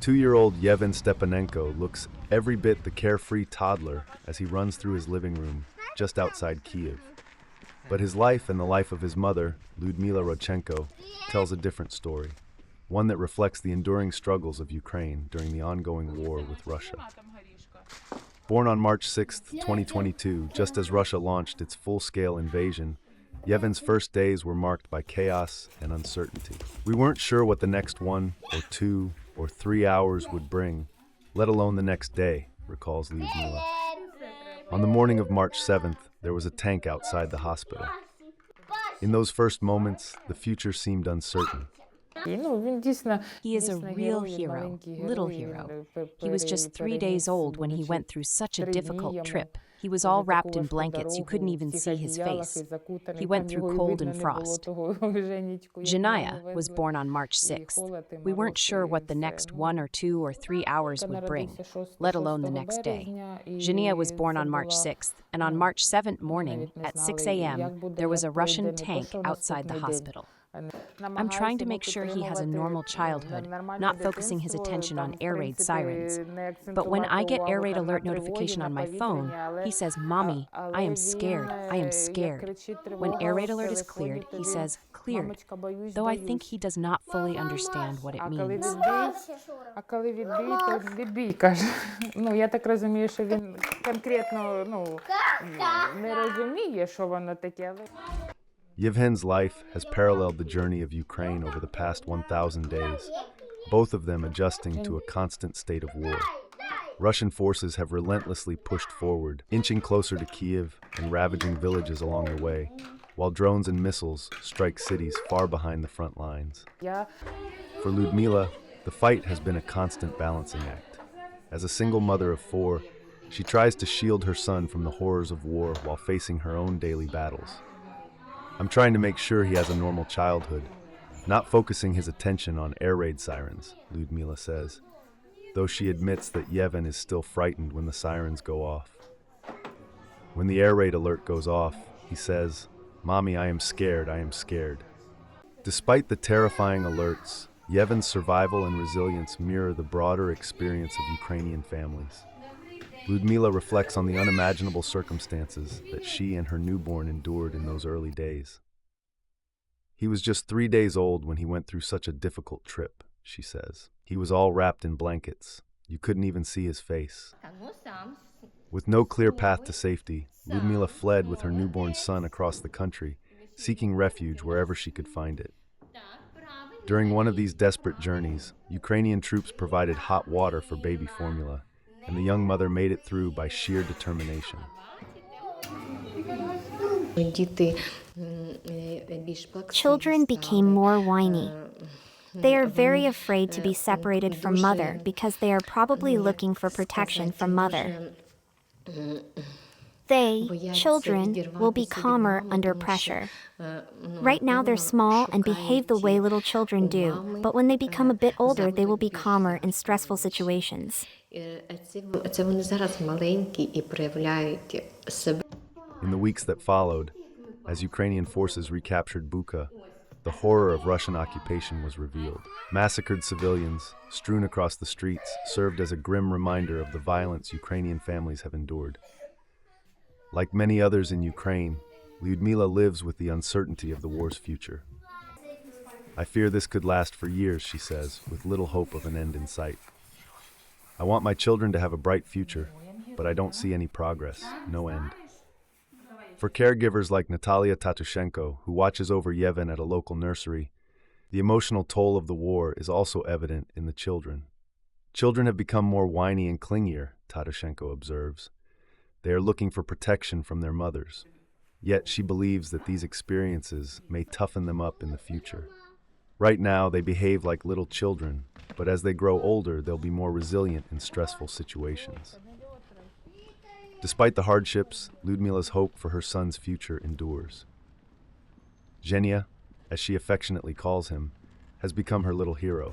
2-year-old Yevhen Stepanenko looks every bit the carefree toddler as he runs through his living room just outside Kyiv. But his life and the life of his mother, Liudmyla Rodchenko, tells a different story, one that reflects the enduring struggles of Ukraine during the ongoing war with Russia. Born on March 6, 2022, just as Russia launched its full-scale invasion, Yevhen's first days were marked by chaos and uncertainty. We weren't sure what the next 1 or 2 or 3 hours would bring, let alone the next day, recalls Liudmyla. On the morning of March 7th, there was a tank outside the hospital. In those first moments, the future seemed uncertain. He is a real hero, little hero. He was just 3 days old when he went through such a difficult trip. He was all wrapped in blankets, you couldn't even see his face. He went through cold and frost. Janaya was born on March 6th. We weren't sure what the next 1 or 2 or 3 hours would bring, let alone the next day. Janaya was born on March 6th, and on March 7th morning, at 6 a.m., there was a Russian tank outside the hospital. I'm trying to make sure he has a normal childhood, not focusing his attention on air raid sirens. But when I get air raid alert notification on my phone, he says, "Mommy, I am scared, I am scared." When air raid alert is cleared, he says, "Cleared," though I think he does not fully understand what it means. Я так розумію, що він конкретно, не розуміє, що воно таке. Yevhen's life has paralleled the journey of Ukraine over the past 1,000 days, both of them adjusting to a constant state of war. Russian forces have relentlessly pushed forward, inching closer to Kyiv and ravaging villages along the way, while drones and missiles strike cities far behind the front lines. For Liudmyla, the fight has been a constant balancing act. As a single mother of 4, she tries to shield her son from the horrors of war while facing her own daily battles. "I'm trying to make sure he has a normal childhood, not focusing his attention on air raid sirens," Liudmyla says, though she admits that Yevhen is still frightened when the sirens go off. When the air raid alert goes off, he says, "Mommy, I am scared, I am scared." Despite the terrifying alerts, Yevhen's survival and resilience mirror the broader experience of Ukrainian families. Liudmyla reflects on the unimaginable circumstances that she and her newborn endured in those early days. "He was just 3 days old when he went through such a difficult trip," she says. "He was all wrapped in blankets. You couldn't even see his face." With no clear path to safety, Liudmyla fled with her newborn son across the country, seeking refuge wherever she could find it. During one of these desperate journeys, Ukrainian troops provided hot water for baby formula, and the young mother made it through by sheer determination. Children became more whiny. They are very afraid to be separated from mother because they are probably looking for protection from mother. They, children, will be calmer under pressure. Right now they're small and behave the way little children do, but when they become a bit older, they will be calmer in stressful situations. In the weeks that followed, as Ukrainian forces recaptured Bucha, the horror of Russian occupation was revealed. Massacred civilians, strewn across the streets, served as a grim reminder of the violence Ukrainian families have endured. Like many others in Ukraine, Liudmyla lives with the uncertainty of the war's future. "I fear this could last for years," she says, with little hope of an end in sight. "I want my children to have a bright future, but I don't see any progress, no end." For caregivers like Nataliia Tatushenko, who watches over Yevhen at a local nursery, the emotional toll of the war is also evident in the children. "Children have become more whiny and clingier," Tatushenko observes. "They are looking for protection from their mothers. Yet she believes that these experiences may toughen them up in the future. Right now, they behave like little children, but as they grow older, they'll be more resilient in stressful situations." Despite the hardships, Liudmyla's hope for her son's future endures. Zhenya, as she affectionately calls him, has become her little hero,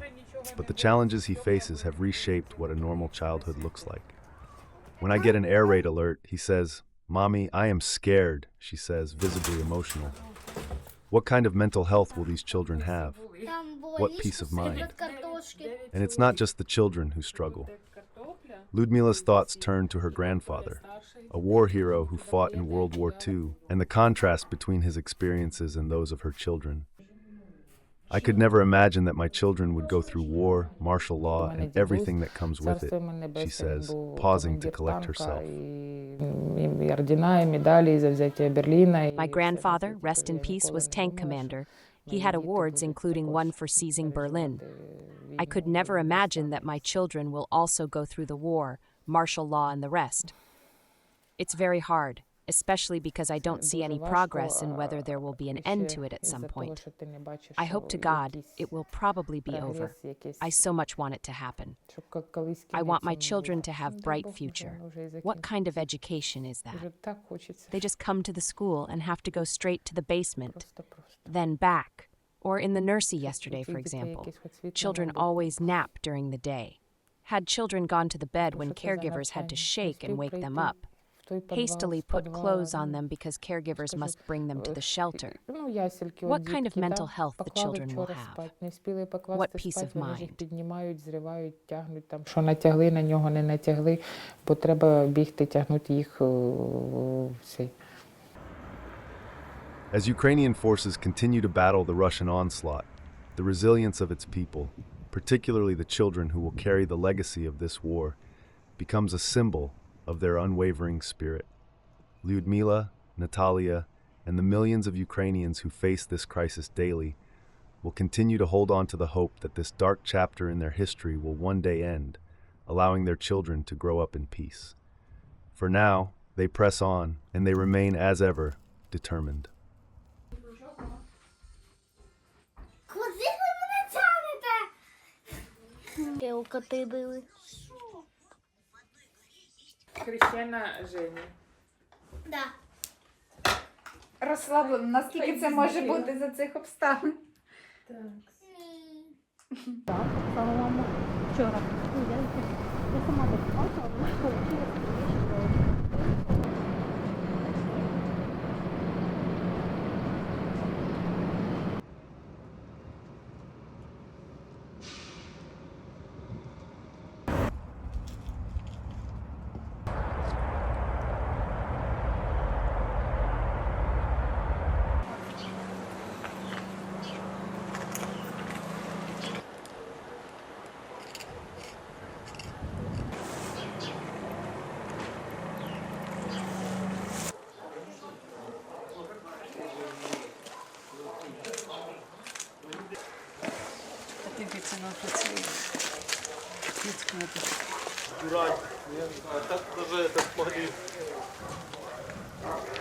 but the challenges he faces have reshaped what a normal childhood looks like. When I get an air raid alert, he says, "Mommy, I am scared," she says, visibly emotional. What kind of mental health will these children have? What peace of mind? And it's not just the children who struggle. Liudmyla's thoughts turn to her grandfather, a war hero who fought in World War II, and the contrast between his experiences and those of her children. I could never imagine that my children would go through war, martial law, and everything that comes with it, she says, pausing to collect herself. My grandfather, rest in peace, was tank commander. He had awards, including one for seizing Berlin. I could never imagine that my children will also go through the war, martial law, and the rest. It's very hard, especially because I don't see any progress in whether there will be an end to it at some point. I hope to God it will probably be over. I so much want it to happen. I want my children to have bright future. What kind of education is that? They just come to the school and have to go straight to the basement, then back. Or in the nursery yesterday, for example, children always nap during the day. Had children gone to the bed when caregivers had to shake and wake them up, hastily put clothes on them because caregivers must bring them to the shelter. What kind of mental health the children will have? What peace of mind? As Ukrainian forces continue to battle the Russian onslaught, the resilience of its people, particularly the children who will carry the legacy of this war, becomes a symbol of their unwavering spirit. Liudmyla, Nataliia, and the millions of Ukrainians who face this crisis daily will continue to hold on to the hope that this dark chapter in their history will one day end, allowing their children to grow up in peace. For now, they press on, and they remain, as ever, determined. Хрещена Жені. Да. Розслаблено. Наскільки це може бути за цих обставин? Так. Так, саме мама вчора. Я сама бачила, вона Дивіться на офіційну. Дурак. Так даже это могли